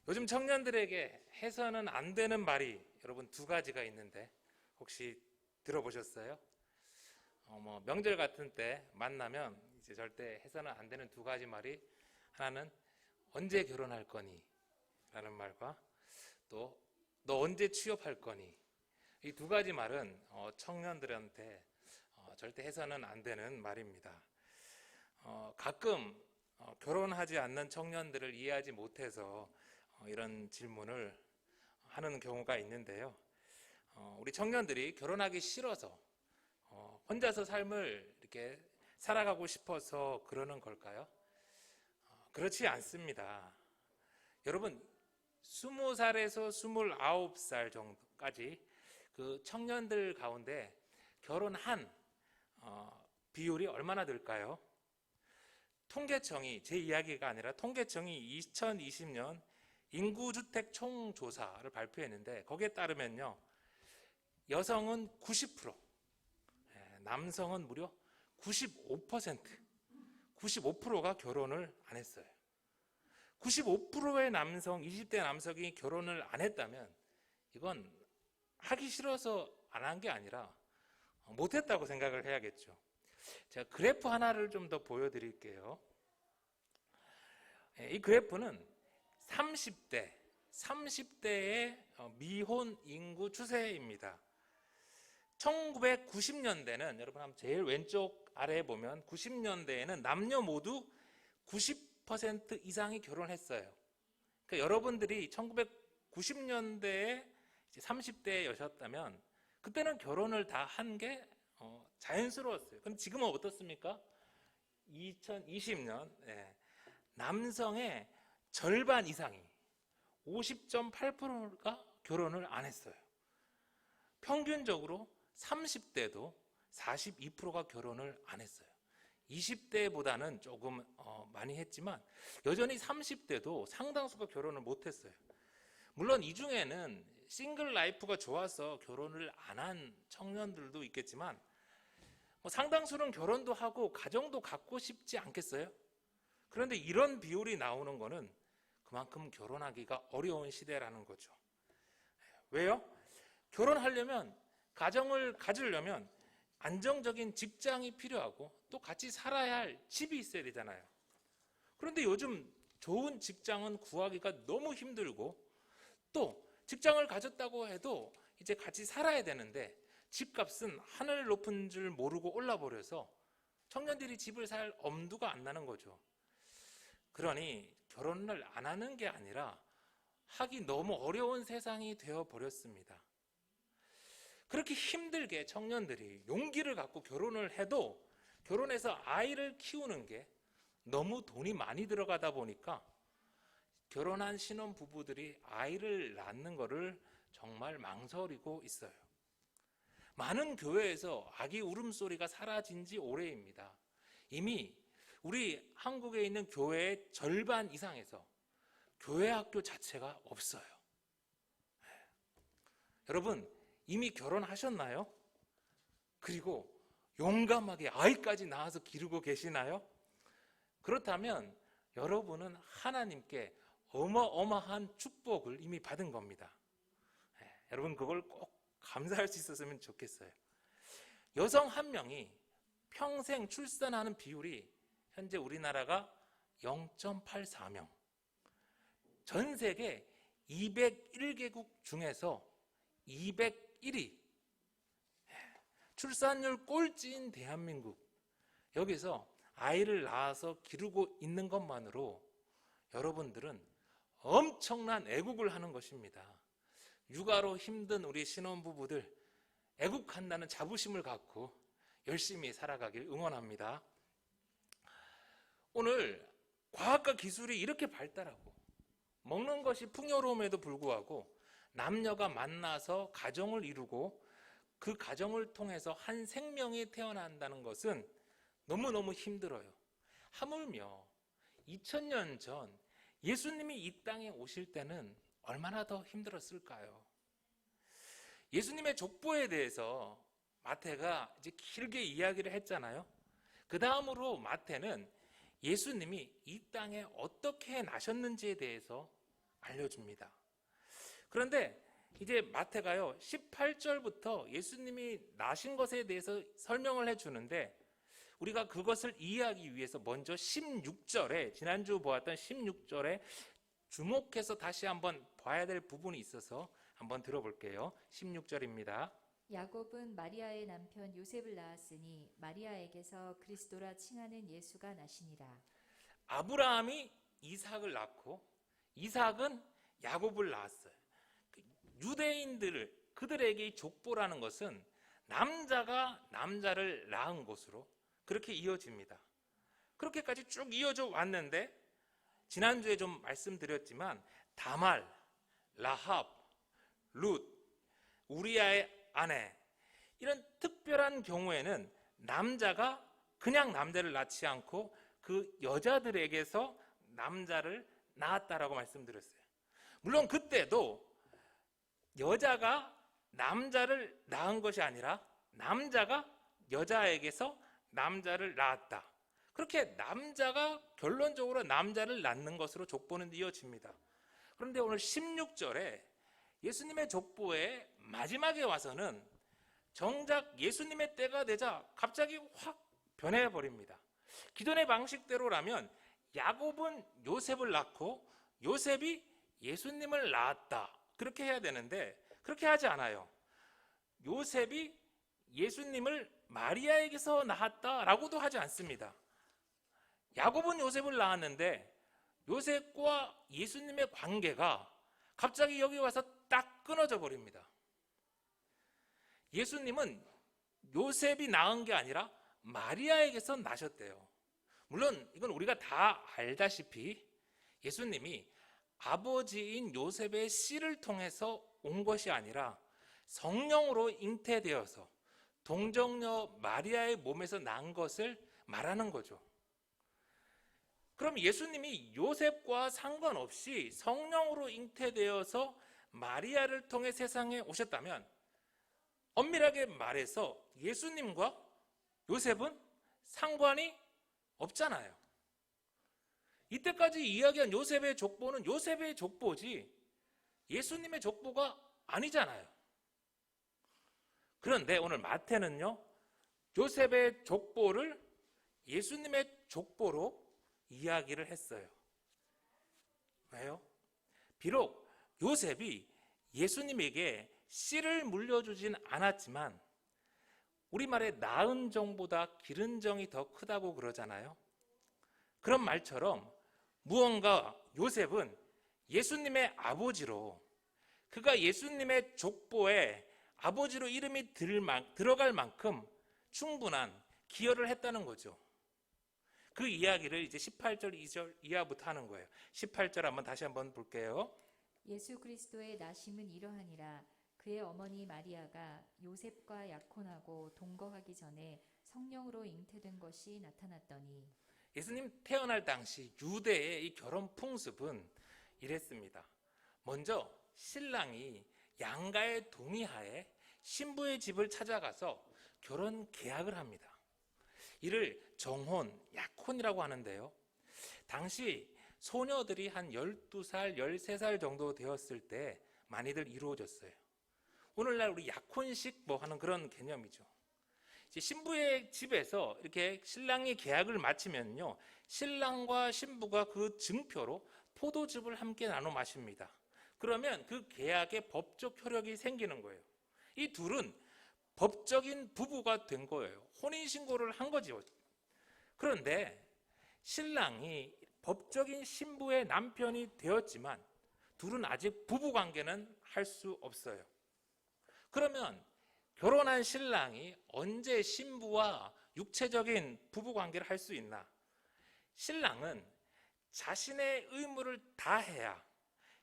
요즘 청년들에게 해서는 안 되는 말이 여러분 두 가지가 있는데 혹시 들어보셨어요? 명절 같은 때 만나면 이제 절대 해서는 안 되는 두 가지 말이, 하나는 언제 결혼할 거니? 라는 말과 또 너 언제 취업할 거니? 이 두 가지 말은 청년들한테 절대 해서는 안 되는 말입니다. 가끔 결혼하지 않는 청년들을 이해하지 못해서 이런 질문을 하는 경우가 있는데요. 우리 청년들이 결혼하기 싫어서 혼자서 삶을 이렇게 살아가고 싶어서 그러는 걸까요? 그렇지 않습니다. 여러분, 20살에서 29살 정도까지 그 청년들 가운데 결혼한 비율이 얼마나 될까요? 통계청이, 제 이야기가 아니라 통계청이 2020년 인구주택 총조사를 발표했는데, 거기에 따르면요, 여성은 90%, 남성은 무려 95%, 95%가 결혼을 안 했어요. 95%의 남성, 20대 남성이 결혼을 안 했다면 이건 하기 싫어서 안 한 게 아니라 못했다고 생각을 해야겠죠. 제가 그래프 하나를 좀 더 보여드릴게요. 이 그래프는 30대의 미혼 인구 추세입니다. 1990년대는 여러분 한번 제일 왼쪽 아래에 보면 90년대에는 남녀 모두 90% 이상이 결혼했어요. 그러니까 여러분들이 1990년대에 30대여셨다면 그때는 결혼을 다 한 게 자연스러웠어요. 그럼 지금은 어떻습니까? 2020년 남성의 절반 이상이 50.8%가 결혼을 안 했어요. 평균적으로 30대도 42%가 결혼을 안 했어요. 20대보다는 조금 많이 했지만 여전히 30대도 상당수가 결혼을 못 했어요. 물론 이 중에는 싱글 라이프가 좋아서 결혼을 안 한 청년들도 있겠지만 상당수는 결혼도 하고 가정도 갖고 싶지 않겠어요? 그런데 이런 비율이 나오는 거는 그만큼 결혼하기가 어려운 시대라는 거죠. 왜요? 결혼하려면, 가정을 가지려면 안정적인 직장이 필요하고 또 같이 살아야 할 집이 있어야 되잖아요. 그런데 요즘 좋은 직장은 구하기가 너무 힘들고, 또 직장을 가졌다고 해도 이제 같이 살아야 되는데 집값은 하늘 높은 줄 모르고 올라버려서 청년들이 집을 살 엄두가 안 나는 거죠. 그러니 결혼을 안 하는 게 아니라 하기 너무 어려운 세상이 되어버렸습니다. 그렇게 힘들게 청년들이 용기를 갖고 결혼을 해도 결혼해서 아이를 키우는 게 너무 돈이 많이 들어가다 보니까 결혼한 신혼부부들이 아이를 낳는 것을 정말 망설이고 있어요. 많은 교회에서 아기 울음소리가 사라진 지 오래입니다. 이미 우리 한국에 있는 교회의 절반 이상에서 교회 학교 자체가 없어요. 여러분, 이미 결혼하셨나요? 그리고 용감하게 아이까지 낳아서 기르고 계시나요? 그렇다면 여러분은 하나님께 어마어마한 축복을 이미 받은 겁니다. 여러분 그걸 꼭 감사할 수 있었으면 좋겠어요. 여성 한 명이 평생 출산하는 비율이 현재 우리나라가 0.84명, 전 세계 201개국 중에서 201위, 출산율 꼴찌인 대한민국, 여기서 아이를 낳아서 기르고 있는 것만으로 여러분들은 엄청난 애국을 하는 것입니다. 육아로 힘든 우리 신혼부부들, 애국한다는 자부심을 갖고 열심히 살아가길 응원합니다. 오늘 과학과 기술이 이렇게 발달하고 먹는 것이 풍요로움에도 불구하고 남녀가 만나서 가정을 이루고 그 가정을 통해서 한 생명이 태어난다는 것은 너무너무 힘들어요. 하물며 2000년 전 예수님이 이 땅에 오실 때는 얼마나 더 힘들었을까요? 예수님의 족보에 대해서 마태가 이제 길게 이야기를 했잖아요. 그 다음으로 마태는 예수님이 이 땅에 어떻게 나셨는지에 대해서 알려줍니다. 그런데 이제 마태가요 18절부터 예수님이 나신 것에 대해서 설명을 해주는데, 우리가 그것을 이해하기 위해서 먼저 16절에, 지난주 보았던 16절에 주목해서 다시 한번 봐야 될 부분이 있어서 한번 들어볼게요. 16절입니다. 야곱은 마리아의 남편 요셉을 낳았으니 마리아에게서 그리스도라 칭하는 예수가 나시니라. 아브라함이 이삭을 낳고 이삭은 야곱을 낳았어요. 유대인들, 그들에게 족보라는 것은 남자가 남자를 낳은 것으로 그렇게 이어집니다. 그렇게까지 쭉 이어져 왔는데, 지난주에 좀 말씀드렸지만 다말, 라합, 룻, 우리아의 아내, 이런 특별한 경우에는 남자가 그냥 남자를 낳지 않고 그 여자들에게서 남자를 낳았다라고 말씀드렸어요. 물론 그때도 여자가 남자를 낳은 것이 아니라 남자가 여자에게서 남자를 낳았다. 그렇게 남자가 결론적으로 남자를 낳는 것으로 족보는 이어집니다. 그런데 오늘 16절에 예수님의 족보의 마지막에 와서는 정작 예수님의 때가 되자 갑자기 확 변해버립니다. 기존의 방식대로라면 야곱은 요셉을 낳고 요셉이 예수님을 낳았다, 그렇게 해야 되는데 그렇게 하지 않아요. 요셉이 예수님을 마리아에게서 낳았다라고도 하지 않습니다. 야곱은 요셉을 낳았는데 요셉과 예수님의 관계가 갑자기 여기 와서 딱 끊어져 버립니다. 예수님은 요셉이 낳은 게 아니라 마리아에게서 나셨대요. 물론 이건 우리가 다 알다시피 예수님이 아버지인 요셉의 씨를 통해서 온 것이 아니라 성령으로 잉태되어서 동정녀 마리아의 몸에서 난 것을 말하는 거죠. 그럼 예수님이 요셉과 상관없이 성령으로 잉태되어서 마리아를 통해 세상에 오셨다면 엄밀하게 말해서 예수님과 요셉은 상관이 없잖아요. 이때까지 이야기한 요셉의 족보는 요셉의 족보지 예수님의 족보가 아니잖아요. 그런데 오늘 마태는요, 요셉의 족보를 예수님의 족보로 이야기를 했어요. 왜요? 비록 요셉이 예수님에게 씨를 물려주진 않았지만 우리말에 낳은 정보다 기른 정이 더 크다고 그러잖아요. 그런 말처럼 무언가 요셉은 예수님의 아버지로, 그가 예수님의 족보에 아버지로 이름이 들어갈 만큼 충분한 기여를 했다는 거죠. 그 이야기를 이제 18절 2절 이하부터 하는 거예요. 18절 한번 다시 한번 볼게요. 예수 그리스도의 나심은 이러하니라. 그의 어머니 마리아가 요셉과 약혼하고 동거하기 전에 성령으로 잉태된 것이 나타났더니. 예수님 태어날 당시 유대의 이 결혼 풍습은 이랬습니다. 먼저 신랑이 양가의 동의하에 신부의 집을 찾아가서 결혼 계약을 합니다. 이를 정혼, 약혼이라고 하는데요. 당시 소녀들이 한 12살, 13살 정도 되었을 때 많이들 이루어졌어요. 오늘날 우리 약혼식 뭐 하는 그런 개념이죠. 이제 신부의 집에서 이렇게 신랑이 계약을 마치면요, 신랑과 신부가 그 증표로 포도즙을 함께 나눠 마십니다. 그러면 그 계약에 법적 효력이 생기는 거예요. 이 둘은 법적인 부부가 된 거예요. 혼인신고를 한 거죠. 그런데 신랑이 법적인 신부의 남편이 되었지만 둘은 아직 부부관계는 할 수 없어요. 그러면 결혼한 신랑이 언제 신부와 육체적인 부부관계를 할 수 있나? 신랑은 자신의 의무를 다해야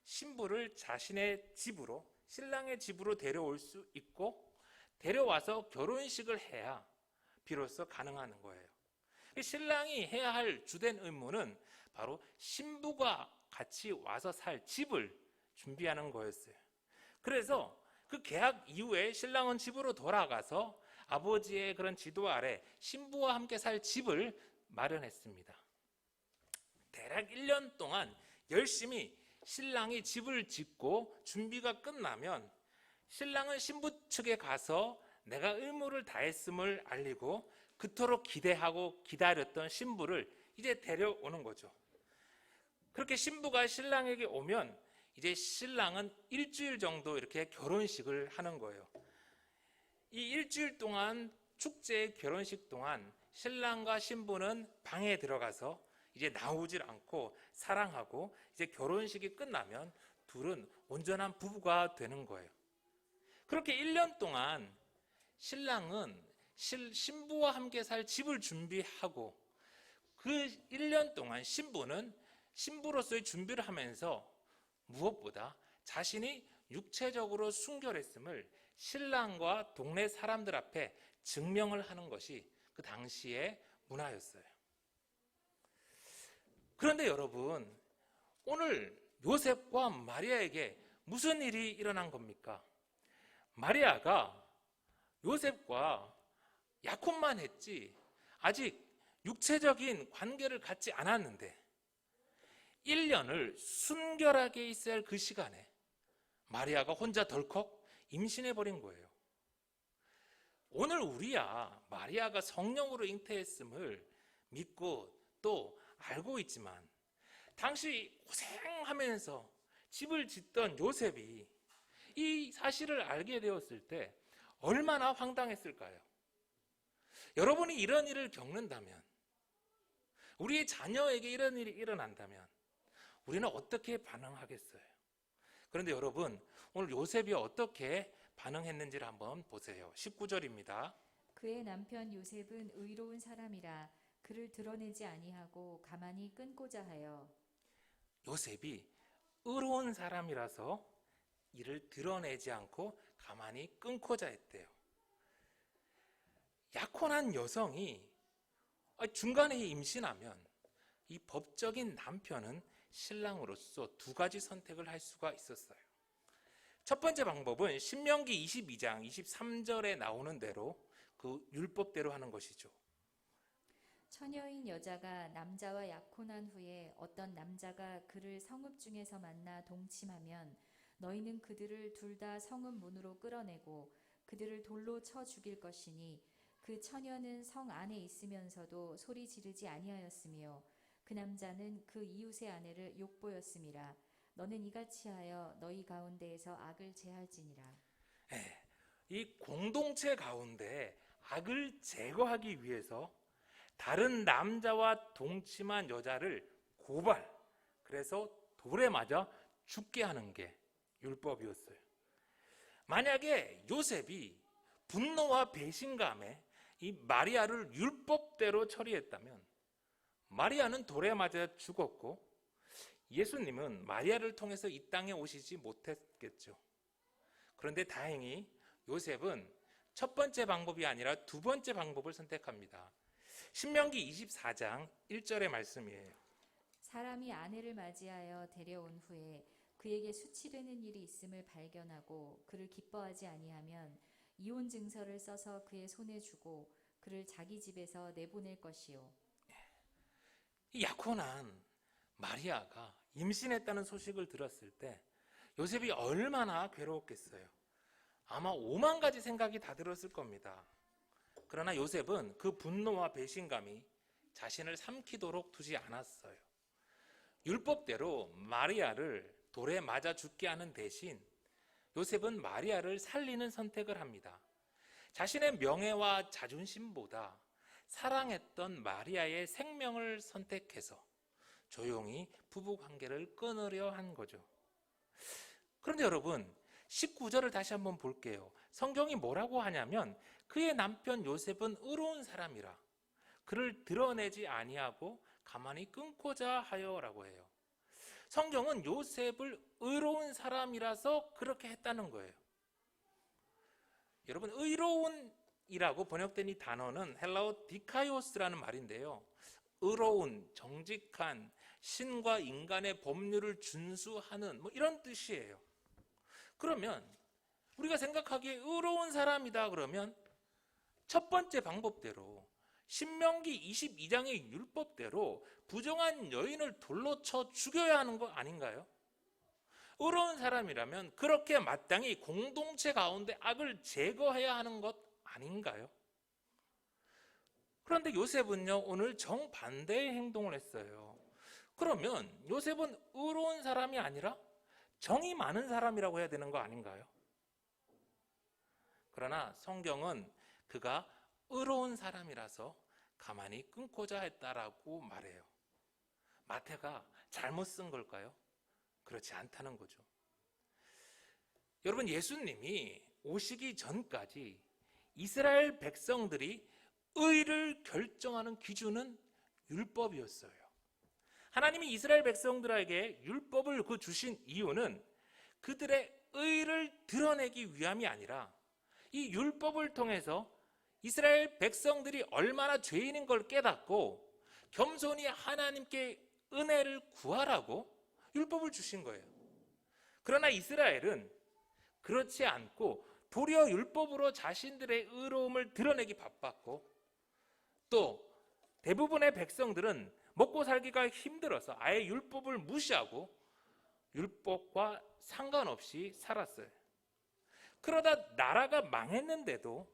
신부를 자신의 집으로, 신랑의 집으로 데려올 수 있고 데려와서 결혼식을 해야 비로소 가능한 거예요. 신랑이 해야 할 주된 의무는 바로 신부가 같이 와서 살 집을 준비하는 거였어요. 그래서 그 계약 이후에 신랑은 집으로 돌아가서 아버지의 그런 지도 아래 신부와 함께 살 집을 마련했습니다. 대략 1년 동안 열심히 신랑이 집을 짓고 준비가 끝나면 신랑은 신부 측에 가서 내가 의무를 다했음을 알리고 그토록 기대하고 기다렸던 신부를 이제 데려오는 거죠. 그렇게 신부가 신랑에게 오면 이제 신랑은 일주일 정도 이렇게 결혼식을 하는 거예요. 이 일주일 동안 축제 결혼식 동안 신랑과 신부는 방에 들어가서 이제 나오질 않고 사랑하고 이제 결혼식이 끝나면 둘은 온전한 부부가 되는 거예요. 그렇게 1년 동안 신랑은 신부와 함께 살 집을 준비하고 그 1년 동안 신부는 신부로서의 준비를 하면서 무엇보다 자신이 육체적으로 순결했음을 신랑과 동네 사람들 앞에 증명을 하는 것이 그 당시의 문화였어요. 그런데 여러분, 오늘 요셉과 마리아에게 무슨 일이 일어난 겁니까? 마리아가 요셉과 약혼만 했지 아직 육체적인 관계를 갖지 않았는데 1년을 순결하게 있어야 할 그 시간에 마리아가 혼자 덜컥 임신해버린 거예요. 오늘 우리야 마리아가 성령으로 잉태했음을 믿고 또 알고 있지만 당시 고생하면서 집을 짓던 요셉이 이 사실을 알게 되었을 때 얼마나 황당했을까요? 여러분이 이런 일을 겪는다면, 우리의 자녀에게 이런 일이 일어난다면 우리는 어떻게 반응하겠어요? 그런데 여러분, 오늘 요셉이 어떻게 반응했는지를 한번 보세요. 19절입니다. 그의 남편 요셉은 의로운 사람이라 그를 드러내지 아니하고 가만히 끊고자 하여. 요셉이 의로운 사람이라서 이를 드러내지 않고 가만히 끊고자 했대요. 약혼한 여성이 중간에 임신하면 이 법적인 남편은 신랑으로서 두 가지 선택을 할 수가 있었어요. 첫 번째 방법은 신명기 22장 23절에 나오는 대로 그 율법대로 하는 것이죠. 처녀인 여자가 남자와 약혼한 후에 어떤 남자가 그를 성읍 중에서 만나 동침하면 너희는 그들을 둘 다 성읍 문으로 끌어내고 그들을 돌로 쳐 죽일 것이니 그 처녀는 성 안에 있으면서도 소리 지르지 아니하였으며 그 남자는 그 이웃의 아내를 욕보였음이라. 너는 이같이 하여 너희 가운데에서 악을 제할지니라. 이 공동체 가운데 악을 제거하기 위해서 다른 남자와 동침한 여자를 고발, 그래서 돌에 맞아 죽게 하는 게 율법이었어요. 만약에 요셉이 분노와 배신감에 이 마리아를 율법대로 처리했다면 마리아는 돌에 맞아 죽었고 예수님은 마리아를 통해서 이 땅에 오시지 못했겠죠. 그런데 다행히 요셉은 첫 번째 방법이 아니라 두 번째 방법을 선택합니다. 신명기 24장 1절의 말씀이에요. 사람이 아내를 맞이하여 데려온 후에 그에게 수치되는 일이 있음을 발견하고 그를 기뻐하지 아니하면 이혼 증서를 써서 그의 손에 주고 그를 자기 집에서 내보낼 것이요. 이 약혼한 마리아가 임신했다는 소식을 들었을 때 요셉이 얼마나 괴로웠겠어요. 아마 5만 가지 생각이 다 들었을 겁니다. 그러나 요셉은 그 분노와 배신감이 자신을 삼키도록 두지 않았어요. 율법대로 마리아를 돌에 맞아 죽게 하는 대신 요셉은 마리아를 살리는 선택을 합니다. 자신의 명예와 자존심보다 사랑했던 마리아의 생명을 선택해서 조용히 부부 관계를 끊으려 한 거죠. 그런데 여러분, 19절을 다시 한번 볼게요. 성경이 뭐라고 하냐면 그의 남편 요셉은 의로운 사람이라 그를 드러내지 아니하고 가만히 끊고자 하여라고 해요. 성경은 요셉을 의로운 사람이라서 그렇게 했다는 거예요. 여러분, 의로운이라고 번역된 이 단어는 헬라어 디카이오스라는 말인데요. 의로운, 정직한, 신과 인간의 법률을 준수하는 이런 뜻이에요. 그러면 우리가 생각하기에 의로운 사람이다 그러면 첫 번째 방법대로 신명기 22장의 율법대로 부정한 여인을 돌로 쳐 죽여야 하는 거 아닌가요? 의로운 사람이라면 그렇게 마땅히 공동체 가운데 악을 제거해야 하는 것 아닌가요? 그런데 요셉은요, 오늘 정반대의 행동을 했어요. 그러면 요셉은 의로운 사람이 아니라 정이 많은 사람이라고 해야 되는 거 아닌가요? 그러나 성경은 그가 의로운 사람이라서 가만히 끊고자 했다라고 말해요. 마태가 잘못 쓴 걸까요? 그렇지 않다는 거죠. 여러분, 예수님이 오시기 전까지 이스라엘 백성들이 의를 결정하는 기준은 율법이었어요. 하나님이 이스라엘 백성들에게 율법을 주신 이유는 그들의 의를 드러내기 위함이 아니라 이 율법을 통해서 이스라엘 백성들이 얼마나 죄인인 걸 깨닫고 겸손히 하나님께 은혜를 구하라고 율법을 주신 거예요. 그러나 이스라엘은 그렇지 않고 도리어 율법으로 자신들의 의로움을 드러내기 바빴고, 또 대부분의 백성들은 먹고 살기가 힘들어서 아예 율법을 무시하고 율법과 상관없이 살았어요. 그러다 나라가 망했는데도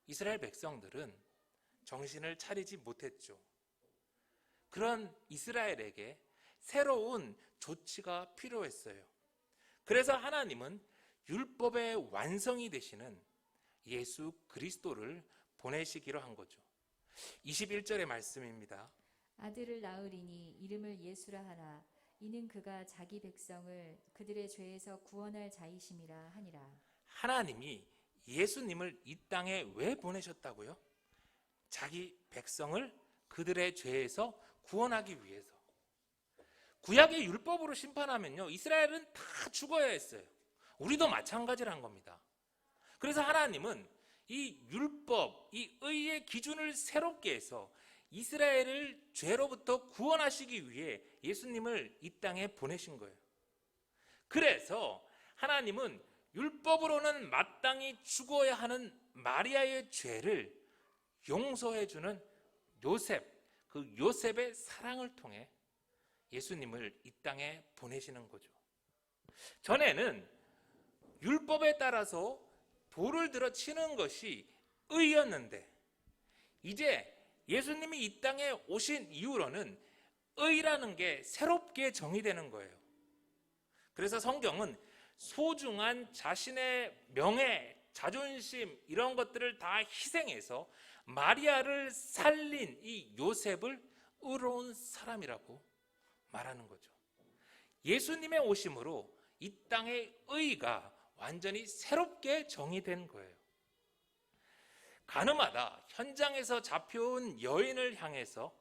이스라엘 백성들은 정신을 차리지 못했죠. 그런 이스라엘에게 새로운 조치가 필요했어요. 그래서 하나님은 율법의 완성이 되시는 예수 그리스도를 보내시기로 한 거죠. 21절의 말씀입니다. 아들을 낳으리니 이름을 예수라 하라. 이는 그가 자기 백성을 그들의 죄에서 구원할 자이심이라 하니라. 하나님이 예수님을 이 땅에 왜 보내셨다고요? 자기 백성을 그들의 죄에서 구원하기 위해서. 구약의 율법으로 심판하면요, 이스라엘은 다 죽어야 했어요. 우리도 마찬가지란 겁니다. 그래서 하나님은 이 율법, 이 의의 기준을 새롭게 해서 이스라엘을 죄로부터 구원하시기 위해 예수님을 이 땅에 보내신 거예요. 그래서 하나님은 율법으로는 마땅히 죽어야 하는 마리아의 죄를 용서해주는 요셉, 그 요셉의 사랑을 통해 예수님을 이 땅에 보내시는 거죠. 전에는 율법에 따라서 돌을 들어 치는 것이 의였는데, 이제 예수님이 이 땅에 오신 이후로는 의라는 게 새롭게 정의되는 거예요. 그래서 성경은 소중한 자신의 명예, 자존심 이런 것들을 다 희생해서 마리아를 살린 이 요셉을 의로운 사람이라고 말하는 거죠. 예수님의 오심으로 이 땅의 의가 완전히 새롭게 정의된 거예요. 가늠하다 현장에서 잡혀온 여인을 향해서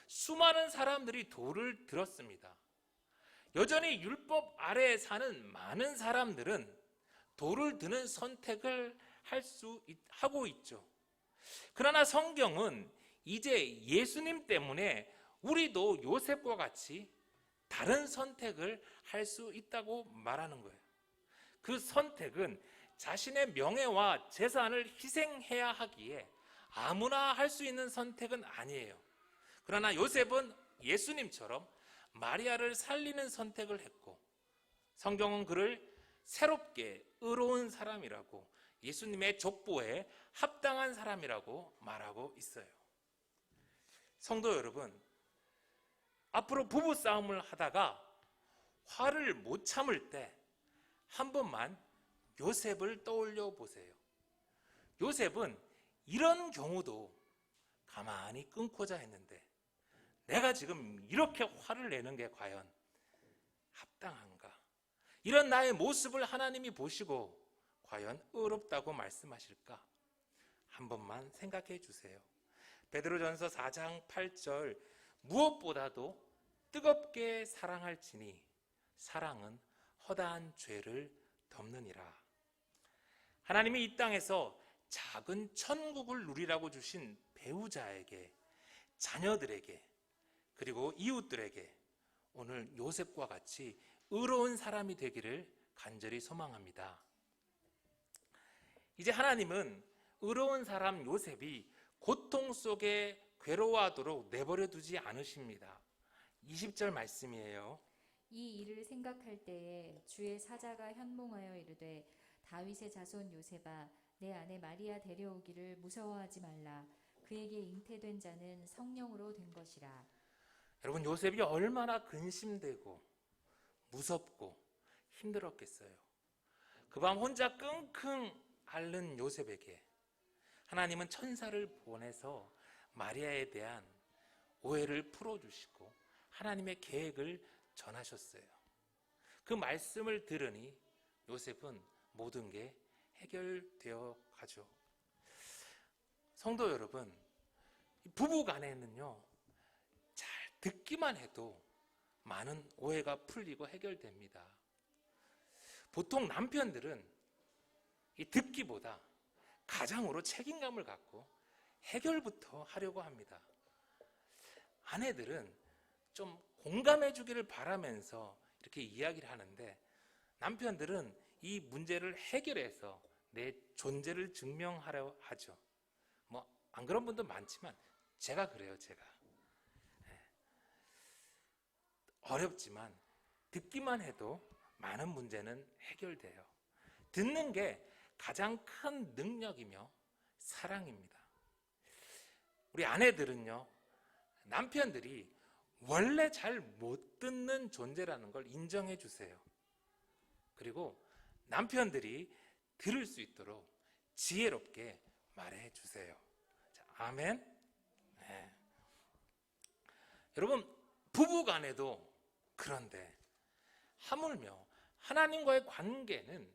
수많은 사람들이 돌을 들었습니다. 여전히 율법 아래에 사는 많은 사람들은 돌을 드는 선택을 하고 있죠. 그러나 성경은 이제 예수님 때문에 우리도 요셉과 같이 다른 선택을 할 수 있다고 말하는 거예요. 그 선택은 자신의 명예와 재산을 희생해야 하기에 아무나 할 수 있는 선택은 아니에요. 그러나 요셉은 예수님처럼 마리아를 살리는 선택을 했고, 성경은 그를 새롭게 의로운 사람이라고, 예수님의 족보에 합당한 사람이라고 말하고 있어요. 성도 여러분, 앞으로 부부싸움을 하다가 화를 못 참을 때 한 번만 요셉을 떠올려 보세요. 요셉은 이런 경우도 가만히 끊고자 했는데, 내가 지금 이렇게 화를 내는 게 과연 합당한가? 이런 나의 모습을 하나님이 보시고 과연 의롭다고 말씀하실까? 한 번만 생각해 주세요. 베드로전서 4장 8절, 무엇보다도 뜨겁게 사랑할지니 사랑은 허다한 죄를 덮느니라. 하나님이 이 땅에서 작은 천국을 누리라고 주신 배우자에게, 자녀들에게, 그리고 이웃들에게 오늘 요셉과 같이 의로운 사람이 되기를 간절히 소망합니다. 이제 하나님은 의로운 사람 요셉이 고통 속에 괴로워하도록 내버려 두지 않으십니다. 20절 말씀이에요. 이 일을 생각할 때에 주의 사자가 현몽하여 이르되 다윗의 자손 요셉아 내 아내 마리아 데려오기를 무서워하지 말라. 그에게 잉태된 자는 성령으로 된 것이라. 여러분, 요셉이 얼마나 근심되고 무섭고 힘들었겠어요. 그 밤 혼자 끙끙 앓는 요셉에게 하나님은 천사를 보내서 마리아에 대한 오해를 풀어주시고 하나님의 계획을 전하셨어요. 그 말씀을 들으니 요셉은 모든 게 해결되어 가죠. 성도 여러분, 부부 간에는요, 잘 듣기만 해도 많은 오해가 풀리고 해결됩니다. 보통 남편들은 이 듣기보다 가장으로 책임감을 갖고 해결부터 하려고 합니다. 아내들은 좀 공감해 주기를 바라면서 이렇게 이야기를 하는데 남편들은 이 문제를 해결해서 내 존재를 증명하려 하죠. 뭐 안 그런 분도 많지만 제가 그래요, 제가. 어렵지만 듣기만 해도 많은 문제는 해결돼요. 듣는 게 가장 큰 능력이며 사랑입니다. 우리 아내들은요, 남편들이 원래 잘 못 듣는 존재라는 걸 인정해 주세요. 그리고 남편들이 들을 수 있도록 지혜롭게 말해 주세요. 자, 아멘. 네. 여러분, 부부 간에도 그런데 하물며 하나님과의 관계는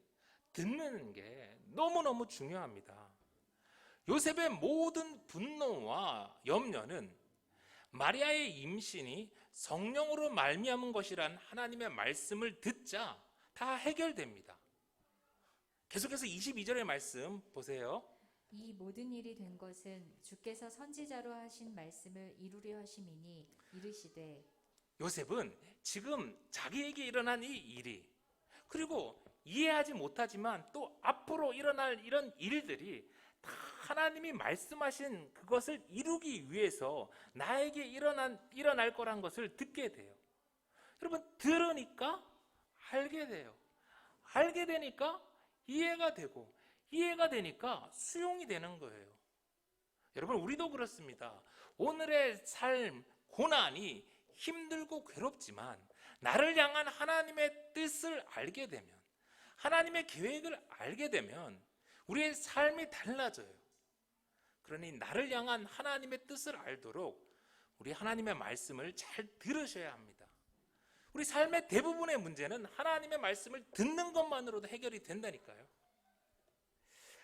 듣는 게 너무너무 중요합니다. 요셉의 모든 분노와 염려는 마리아의 임신이 성령으로 말미암은 것이란 하나님의 말씀을 듣자 다 해결됩니다. 계속해서 22절의 말씀 보세요. 이 모든 일이 된 것은 주께서 선지자로 하신 말씀을 이루려 하심이니 이르시되. 요셉은 지금 자기에게 일어난 이 일이, 그리고 이해하지 못하지만 또 앞으로 일어날 이런 일들이 다 하나님이 말씀하신 그것을 이루기 위해서 나에게 일어날 거란 것을 듣게 돼요. 여러분, 들으니까 알게 돼요. 알게 되니까 이해가 되고, 이해가 되니까 수용이 되는 거예요. 여러분, 우리도 그렇습니다. 오늘의 삶, 고난이 힘들고 괴롭지만 나를 향한 하나님의 뜻을 알게 되면, 하나님의 계획을 알게 되면 우리의 삶이 달라져요. 그러니 나를 향한 하나님의 뜻을 알도록 우리 하나님의 말씀을 잘 들으셔야 합니다. 우리 삶의 대부분의 문제는 하나님의 말씀을 듣는 것만으로도 해결이 된다니까요.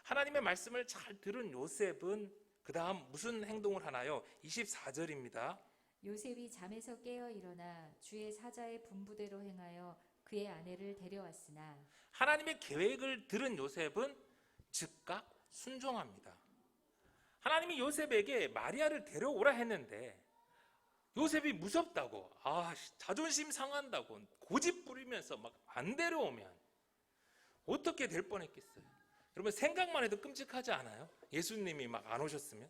하나님의 말씀을 잘 들은 요셉은 그 다음 무슨 행동을 하나요? 24절입니다. 요셉이 잠에서 깨어 일어나 주의 사자의 분부대로 행하여 그의 아내를 데려왔으나. 하나님의 계획을 들은 요셉은 즉각 순종합니다. 하나님이 요셉에게 마리아를 데려오라 했는데 요셉이 무섭다고, 자존심 상한다고 고집 부리면서 막 안 데려오면 어떻게 될 뻔했겠어요? 여러분, 생각만 해도 끔찍하지 않아요? 예수님이 막 안 오셨으면?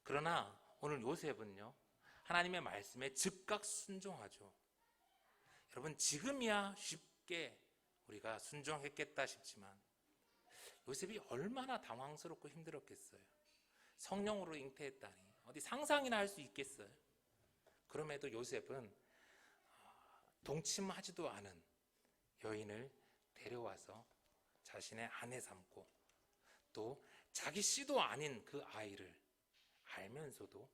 그러나 오늘 요셉은요, 하나님의 말씀에 즉각 순종하죠. 여러분, 지금이야 쉽게 우리가 순종했겠다 싶지만 요셉이 얼마나 당황스럽고 힘들었겠어요. 성령으로 잉태했다니 어디 상상이나 할 수 있겠어요? 그럼에도 요셉은 동침하지도 않은 여인을 데려와서 자신의 아내 삼고 또 자기 씨도 아닌 그 아이를 알면서도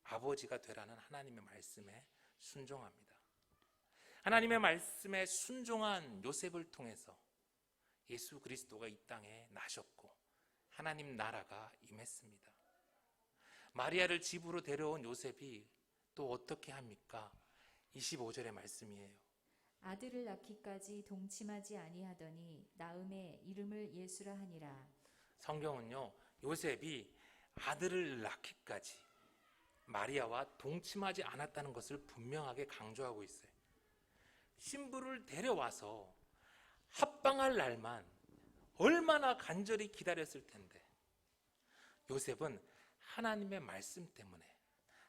아버지가 되라는 하나님의 말씀에 순종합니다. 하나님의 말씀에 순종한 요셉을 통해서 예수 그리스도가 이 땅에 나셨고 하나님 나라가 임했습니다. 마리아를 집으로 데려온 요셉이 또 어떻게 합니까? 25절의 말씀이에요. 아들을 낳기까지 동침하지 아니하더니 낳음에 이름을 예수라 하니라. 성경은요, 요셉이 아들을 낳기까지 마리아와 동침하지 않았다는 것을 분명하게 강조하고 있어요. 신부를 데려와서 합방할 날만 얼마나 간절히 기다렸을 텐데 요셉은 하나님의 말씀 때문에,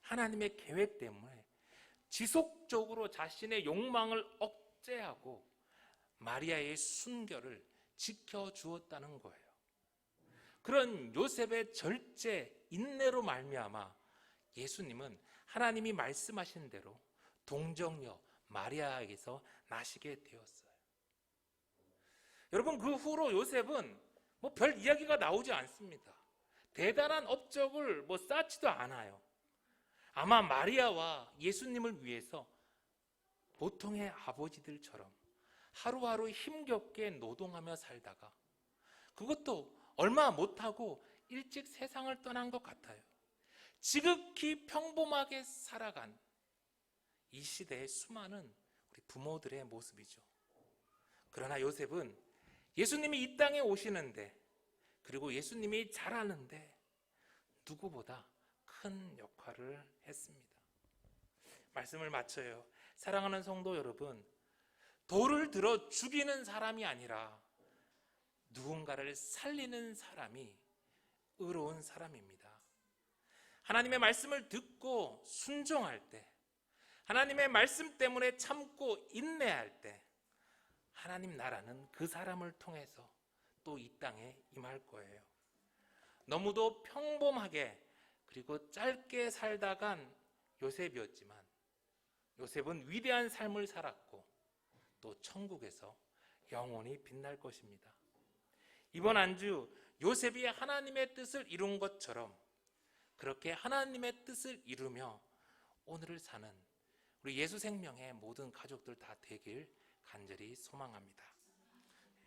하나님의 계획 때문에 지속적으로 자신의 욕망을 억제하고 마리아의 순결을 지켜주었다는 거예요. 그런 요셉의 절제, 인내로 말미암아 예수님은 하나님이 말씀하신 대로 동정녀 마리아에게서 나시게 되었어요. 여러분, 그 후로 요셉은 별 이야기가 나오지 않습니다. 대단한 업적을 쌓지도 않아요. 아마 마리아와 예수님을 위해서 보통의 아버지들처럼 하루하루 힘겹게 노동하며 살다가 그것도 얼마 못하고 일찍 세상을 떠난 것 같아요. 지극히 평범하게 살아간 이 시대의 수많은 우리 부모들의 모습이죠. 그러나 요셉은 예수님이 이 땅에 오시는데, 그리고 예수님이 자라는데 누구보다 큰 역할을 했습니다. 말씀을 마쳐요. 사랑하는 성도 여러분, 돌을 들어 죽이는 사람이 아니라 누군가를 살리는 사람이 의로운 사람입니다. 하나님의 말씀을 듣고 순종할 때, 하나님의 말씀 때문에 참고 인내할 때 하나님 나라는 그 사람을 통해서 또 이 땅에 임할 거예요. 너무도 평범하게 그리고 짧게 살다 간 요셉이었지만 요셉은 위대한 삶을 살았고 또 천국에서 영원히 빛날 것입니다. 이번 안주 요셉이 하나님의 뜻을 이룬 것처럼 그렇게 하나님의 뜻을 이루며 오늘을 사는 우리 예수생명의 모든 가족들 다 되길 간절히 소망합니다.